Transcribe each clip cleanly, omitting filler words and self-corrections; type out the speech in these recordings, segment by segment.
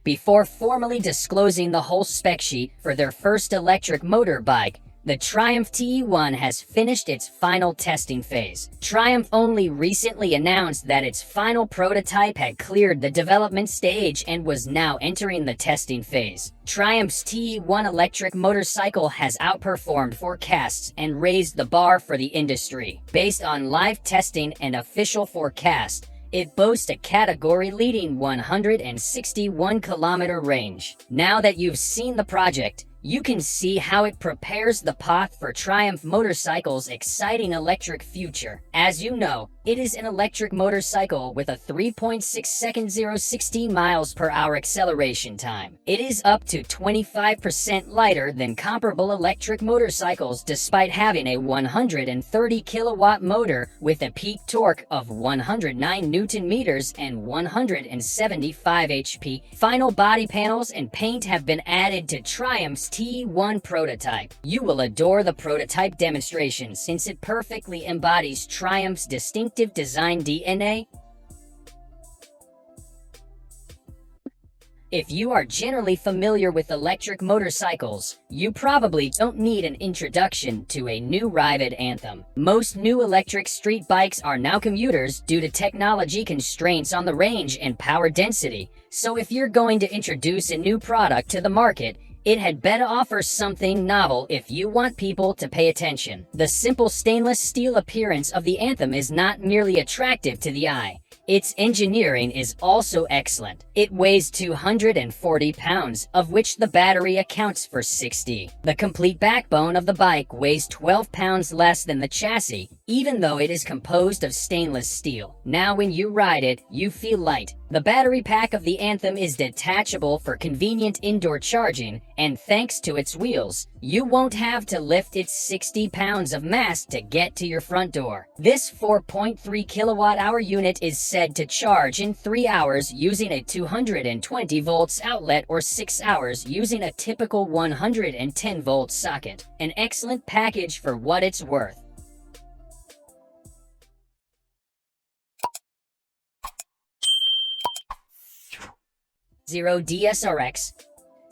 Before formally disclosing the whole spec sheet for their first electric motorbike, the Triumph TE1 has finished its final testing phase. Triumph only recently announced that its final prototype had cleared the development stage and was now entering the testing phase. Triumph's TE1 electric motorcycle has outperformed forecasts and raised the bar for the industry. Based on live testing and official forecast, it boasts a category-leading 161-kilometer range. Now that you've seen the project, you can see how it prepares the path for Triumph Motorcycle's exciting electric future. As you know, it is an electric motorcycle with a 3.6 second 0-60 miles per hour acceleration time. It is up to 25% lighter than comparable electric motorcycles despite having a 130 kilowatt motor with a peak torque of 109 Newton meters and 175 HP. Final body panels and paint have been added to Triumph's TE1 prototype. You will adore the prototype demonstration since it perfectly embodies Triumph's distinctive design DNA. If you are generally familiar with electric motorcycles, you probably don't need an introduction to a new Ryvid Anthem. Most new electric street bikes are now commuters due to technology constraints on the range and power density, so if you're going to introduce a new product to the market, it had better offer something novel if you want people to pay attention. The simple stainless steel appearance of the Anthem is not merely attractive to the eye. Its engineering is also excellent. It weighs 240 pounds, of which the battery accounts for 60. The complete backbone of the bike weighs 12 pounds less than the chassis, even though it is composed of stainless steel. Now when you ride it, you feel light. The battery pack of the Anthem is detachable for convenient indoor charging, and thanks to its wheels, you won't have to lift its 60 pounds of mass to get to your front door. This 4.3 kilowatt-hour unit is said to charge in 3 hours using a 220 volts outlet or 6 hours using a typical 110 volt socket. An excellent package for what it's worth. Zero DSRX.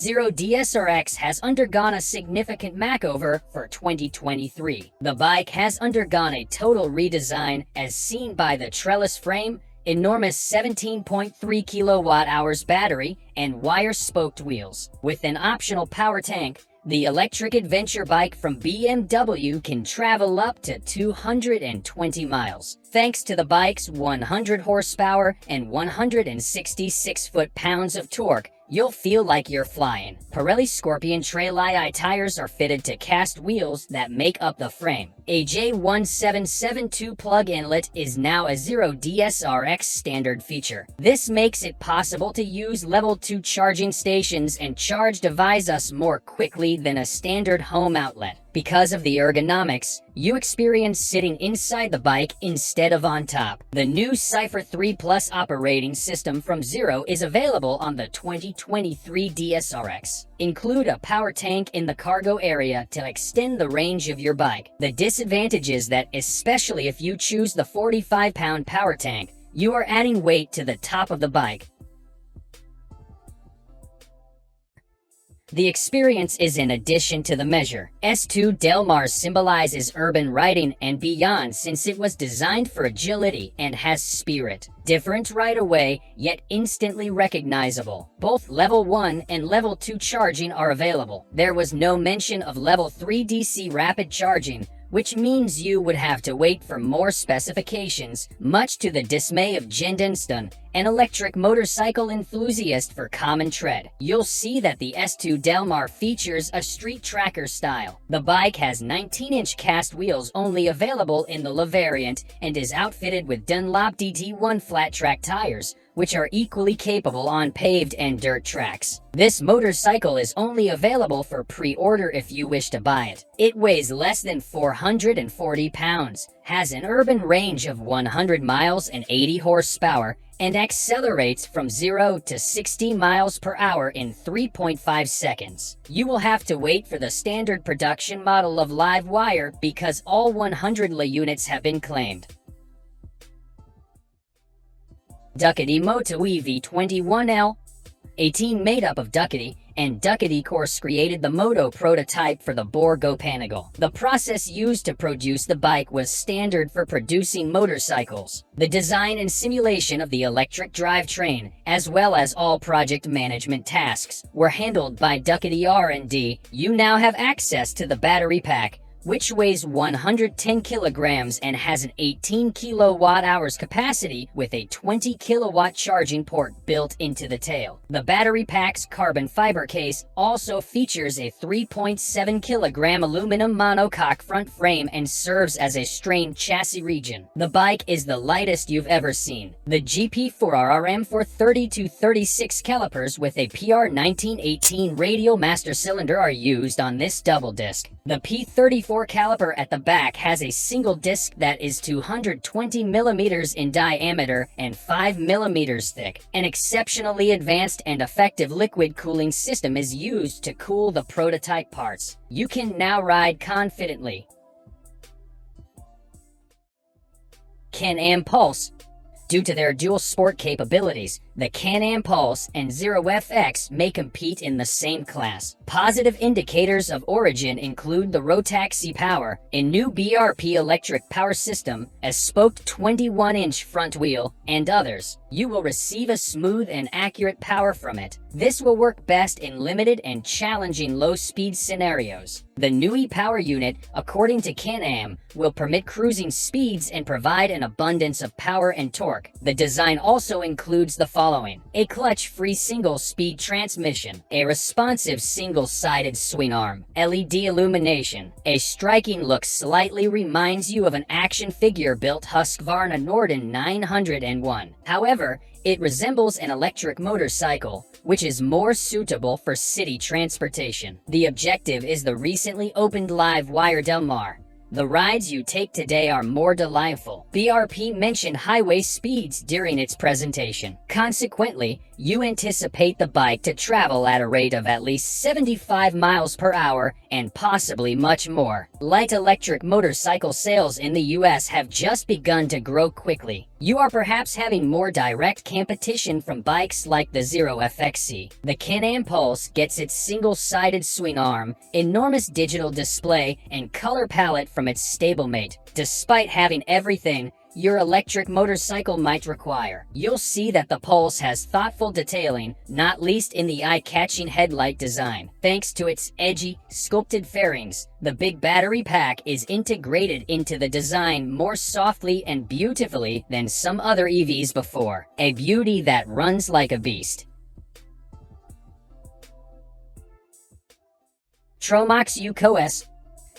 Zero DSRX has undergone a significant makeover for 2023. The bike has undergone a total redesign as seen by the trellis frame, enormous 17.3 kilowatt-hours battery, and wire-spoked wheels. With an optional power tank, the electric adventure bike from BMW can travel up to 220 miles. Thanks to the bike's 100 horsepower and 166 foot-pounds of torque, you'll feel like you're flying. Pirelli Scorpion Trail II tires are fitted to cast wheels that make up the frame. A J1772 plug inlet is now a Zero DSRX standard feature. This makes it possible to use level 2 charging stations and charge devices more quickly than a standard home outlet. Because of the ergonomics, you experience sitting inside the bike instead of on top. The new Cypher 3 Plus operating system from Zero is available on the 2023 DSRX. Include a power tank in the cargo area to extend the range of your bike. The disadvantage is that, especially if you choose the 45-pound power tank, you are adding weight to the top of the bike. The experience is in addition to the measure. S2 Del Mar symbolizes urban riding and beyond since it was designed for agility and has spirit. Different right away, yet instantly recognizable. Both Level 1 and Level 2 charging are available. There was no mention of Level 3 DC rapid charging, which means you would have to wait for more specifications, much to the dismay of Jen Dunstan, an electric motorcycle enthusiast for common tread. You'll see that the S2 Del Mar features a street tracker style. The bike has 19-inch cast wheels only available in the Le variant and is outfitted with Dunlop DT1 flat track tires, which are equally capable on paved and dirt tracks. This motorcycle is only available for pre-order if you wish to buy it. It weighs less than 440 pounds, has an urban range of 100 miles and 80 horsepower, and accelerates from 0 to 60 miles per hour in 3.5 seconds. You will have to wait for the standard production model of LiveWire because all 100 La units have been claimed. Ducati Moto EV21L. A team made up of Ducati and Ducati Corse created the moto prototype for the Borgo Panigale. The process used to produce the bike was standard for producing motorcycles. The design and simulation of the electric drivetrain, as well as all project management tasks, were handled by Ducati R&D. You now have access to the battery pack, which weighs 110 kilograms and has an 18 kilowatt-hours capacity with a 20 kilowatt charging port built into the tail. The battery pack's carbon fiber case also features a 3.7 kilogram aluminum monocoque front frame and serves as a strained chassis region. The bike is the lightest you've ever seen. The GP4RRM 430-36 calipers with a PR 1918 radial master cylinder are used on this double disc. The P34 caliper at the back has a single disc that is 220 millimeters in diameter and 5 millimeters thick. An exceptionally advanced and effective liquid cooling system is used to cool the prototype parts. You can now ride confidently. Can-Am Pulse. Due to their dual sport capabilities, the Can-Am Pulse and Zero FX may compete in the same class. Positive indicators of origin include the Rotaxi Power, a new BRP electric power system, a spoked 21-inch front wheel, and others. You will receive a smooth and accurate power from it. This will work best in limited and challenging low-speed scenarios. The new e-Power unit, according to Can-Am, will permit cruising speeds and provide an abundance of power and torque. The design also includes the following: a clutch-free single-speed transmission, a responsive single-sided swing arm, LED illumination. A striking look slightly reminds you of an action figure-built Husqvarna Norden 901. However, it resembles an electric motorcycle, which is more suitable for city transportation. The objective is the recently opened LiveWire Del Mar. The rides you take today are more delightful. BRP mentioned highway speeds during its presentation. Consequently, you anticipate the bike to travel at a rate of at least 75 miles per hour and possibly much more. Light electric motorcycle sales in the US have just begun to grow quickly. You are perhaps having more direct competition from bikes like the Zero FXC. The Can-Am Pulse gets its single-sided swing arm, enormous digital display, and color palette from its stablemate. Despite having everything your electric motorcycle might require, you'll see that the Pulse has thoughtful detailing, not least in the eye-catching headlight design. Thanks to its edgy, sculpted fairings, the big battery pack is integrated into the design more softly and beautifully than some other EVs before. A beauty that runs like a beast. Tromox UCOS.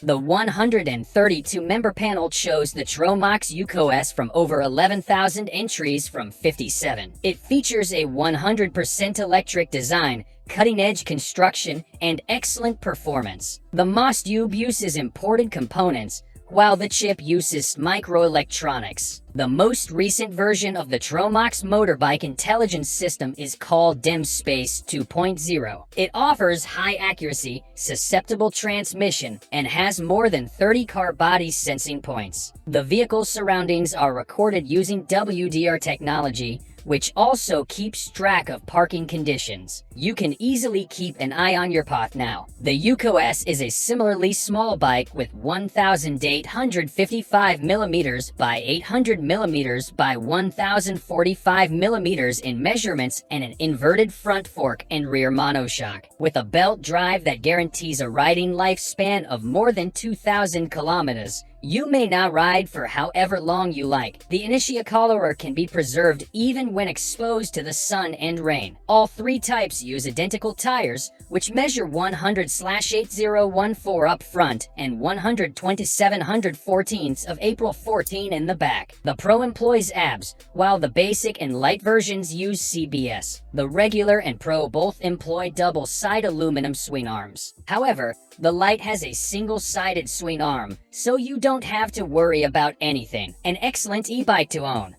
The 132-member panel chose the Tromox UCOS from over 11,000 entries from 57. It features a 100% electric design, cutting-edge construction, and excellent performance. The Most uses imported components, while the chip uses microelectronics. The most recent version of the Tromox motorbike intelligence system is called DEMSpace 2.0. It offers high accuracy, susceptible transmission, and has more than 30 car body sensing points. The vehicle's surroundings are recorded using WDR technology, which also keeps track of parking conditions. You can easily keep an eye on your path now. The UCOS is a similarly small bike with 1,855 millimeters by 800 millimeters by 1,045 millimeters in measurements and an inverted front fork and rear monoshock. With a belt drive that guarantees a riding lifespan of more than 2,000 kilometers, you may now ride for however long you like. The inertia collar can be preserved even when exposed to the sun and rain. All three types use identical tires, which measure 100/8014 up front and 127/114 of April 14 in the back. The Pro employs ABS, while the basic and light versions use CBS. The regular and Pro both employ double-side aluminum swing arms. However, the light has a single-sided swing arm, so you don't have to worry about anything. An excellent e-bike to own.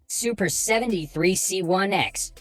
Super 73 C1X.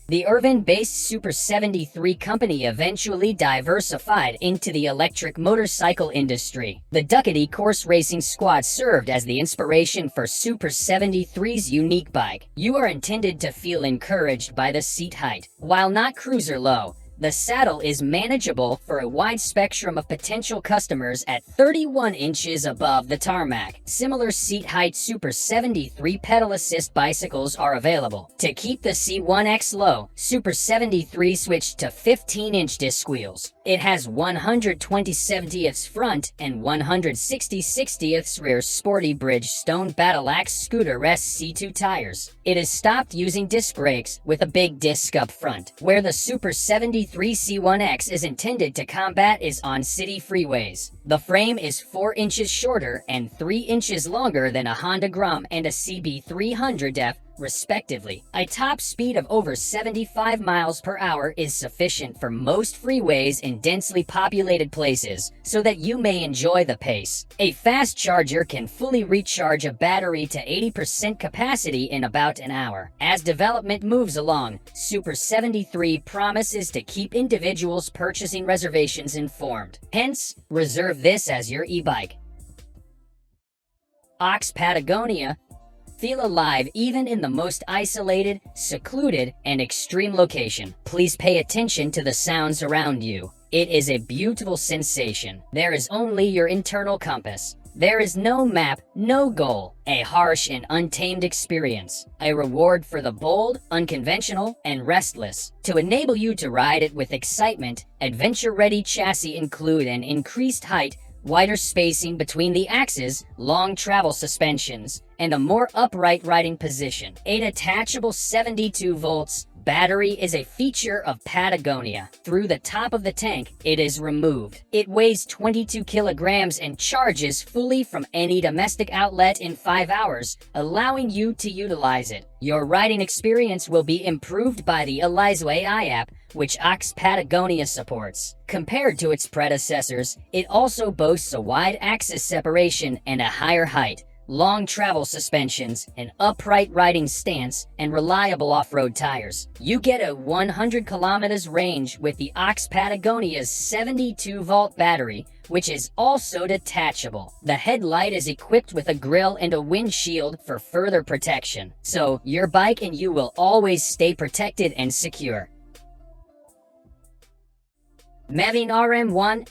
The Irvine-based Super 73 company eventually diversified into the electric motorcycle industry. The Ducati Course Racing Squad served as the inspiration for Super 73's unique bike. You are intended to feel encouraged by the seat height. While not cruiser low, the saddle is manageable for a wide spectrum of potential customers at 31 inches above the tarmac. Similar seat height Super 73 pedal assist bicycles are available. To keep the C1X low, Super 73 switched to 15-inch disc wheels. It has 120/70ths front and 160/60ths rear sporty Bridgestone Battle Axe Scooter SC2 tires. It has stopped using disc brakes with a big disc up front. Where the Super 73 C1X is intended to combat is on city freeways. The frame is 4 inches shorter and 3 inches longer than a Honda Grom and a CB300F, respectively. A top speed of over 75 miles per hour is sufficient for most freeways in densely populated places, so that you may enjoy the pace. A fast charger can fully recharge a battery to 80% capacity in about an hour. As development moves along, Super 73 promises to keep individuals purchasing reservations informed. Hence, reserve this as your e-bike. Ox Patagonia. Feel alive even in the most isolated, secluded, and extreme location. Please pay attention to the sounds around you. It is a beautiful sensation. There is only your internal compass. There is no map, no goal. A harsh and untamed experience. A reward for the bold, unconventional, and restless. To enable you to ride it with excitement, adventure-ready chassis include an increased height, wider spacing between the axes, long travel suspensions, and a more upright riding position. A detachable 72 volts battery is a feature of Patagonia. Through the top of the tank, it is removed. It weighs 22 kilograms and charges fully from any domestic outlet in 5 hours, allowing you to utilize it. Your riding experience will be improved by the LiveWire app, which Ox Patagonia supports. Compared to its predecessors, it also boasts a wide axis separation and a higher height, long travel suspensions, an upright riding stance, and reliable off-road tires. You get a 100 kilometers range with the Ox Patagonia's 72-volt battery, which is also detachable. The headlight is equipped with a grille and a windshield for further protection, so your bike and you will always stay protected and secure. Mavin RM1.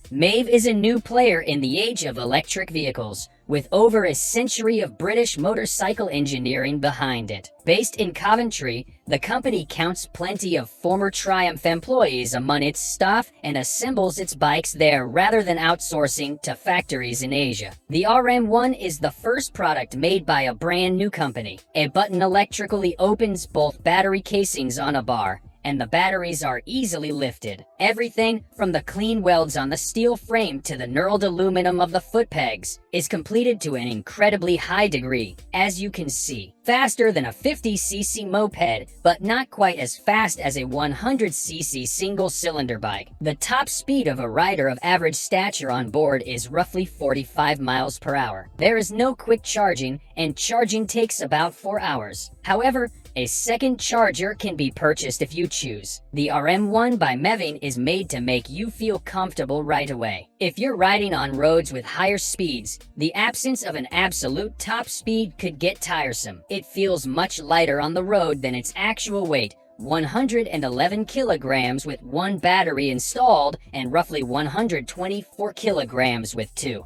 Mav is a new player in the age of electric vehicles, with over a century of British motorcycle engineering behind it. Based in Coventry, the company counts plenty of former Triumph employees among its staff and assembles its bikes there rather than outsourcing to factories in Asia. The RM1 is the first product made by a brand new company. A button electrically opens both battery casings on a bar, and the batteries are easily lifted. Everything, from the clean welds on the steel frame to the knurled aluminum of the foot pegs, is completed to an incredibly high degree, as you can see. Faster than a 50cc moped, but not quite as fast as a 100cc single-cylinder bike. The top speed of a rider of average stature on board is roughly 45 miles per hour. There is no quick charging, and charging takes about 4 hours. However, a second charger can be purchased if you choose. The RM1 by Mavin is made to make you feel comfortable right away. If you're riding on roads with higher speeds, the absence of an absolute top speed could get tiresome. It feels much lighter on the road than its actual weight, 111 kilograms with one battery installed and roughly 124 kilograms with two.